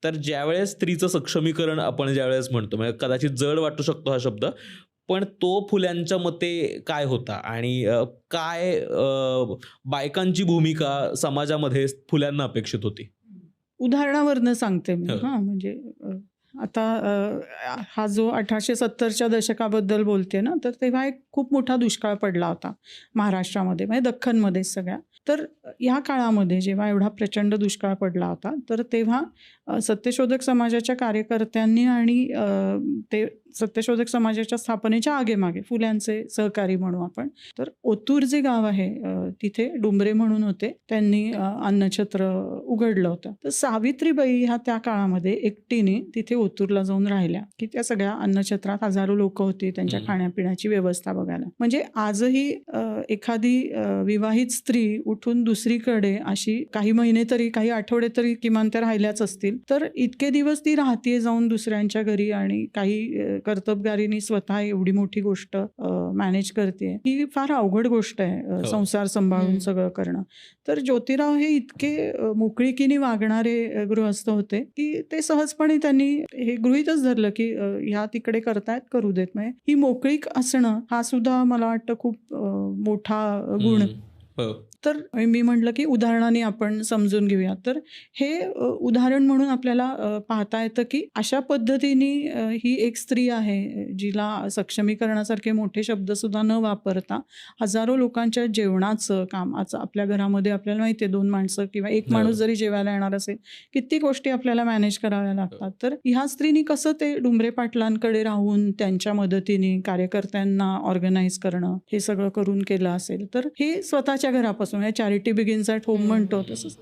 तर ज्यावेळेस स्त्रीचं सक्षमीकरण आपण ज्यावेळेस म्हणतो, म्हणजे कदाचित जड वाटू शकतो हा शब्द, पण तो फुल्यांच्या मते काय होता आणि काय बायकांची भूमिका समाजामध्ये फुल्यांना अपेक्षित होती? उदाहरणावरनं सांगते मी. हं. म्हणजे आता हा जो 1870च्या दशकाबद्दल बोलते ना, तर तेव्हा एक खूप मोठा दुष्काळ पडला होता महाराष्ट्रामध्ये, म्हणजे दख्खनमध्येच सगळ्या. तर ह्या काळामध्ये जेव्हा एवढा प्रचंड दुष्काळ पडला होता, तर तेव्हा सत्यशोधक समाजाच्या कार्यकर्त्यांनी आणि ते सत्यशोधक समाजाच्या स्थापनेच्या आगेमागे फुल्यांचे सहकारी म्हणू आपण. तर ओतूर जे गाव आहे तिथे डुंबरे म्हणून होते. त्यांनी अन्नछत्र उघडलं होतं. तर सावित्रीबाई ह्या त्या काळामध्ये एकटीने तिथे ओतूरला जाऊन राहिल्या, की त्या सगळ्या अन्नछत्रात हजारो लोक होती, त्यांच्या खाण्यापिण्याची व्यवस्था बघायला. म्हणजे आजही एखादी विवाहित स्त्री उठून दुसरीकडे अशी काही महिने तरी, काही आठवडे तरी किमान त्या राहिल्याच असतील, तर इतके दिवस ती राहतीये जाऊन दुसऱ्यांच्या घरी आणि काही कर्तबगारीने स्वतः एवढी मोठी गोष्ट मॅनेज करते, ही फार अवघड गोष्ट आहे संसार सांभाळून सगळं करणं. तर ज्योतिराव हे इतके मोकळीकीने वागणारे गृहस्थ होते की ते सहजपणे त्यांनी हे गृहीतच धरलं की ह्या तिकडे करतायत, करू देत. म्हणजे ही मोकळीक असणं हा सुद्धा मला वाटतं खूप मोठा गुण. तर मी म्हटलं की उदाहरणाने आपण समजून घेऊया. तर हे उदाहरण म्हणून आपल्याला पाहता येतं की अशा पद्धतीने ही एक स्त्री आहे जिला सक्षमीकरणासारखे मोठे शब्द सुद्धा न वापरता हजारो लोकांच्या जेवणाचं काम, आज आपल्या घरामध्ये आपल्याला माहिती आहे 2 माणसं किंवा 1 माणूस जरी जेवायला येणार असेल, किती गोष्टी आपल्याला मॅनेज कराव्या लागतात. तर ह्या स्त्रीनी कसं ते डुंबरे पाटलांकडे राहून त्यांच्या मदतीने कार्यकर्त्यांना ऑर्गनाईज करणं, हे सगळं करून केलं असेल. तर हे स्वतःच्या घरापासून चॅरिटी बिगिन्स ॲट होम म्हणतो तसंच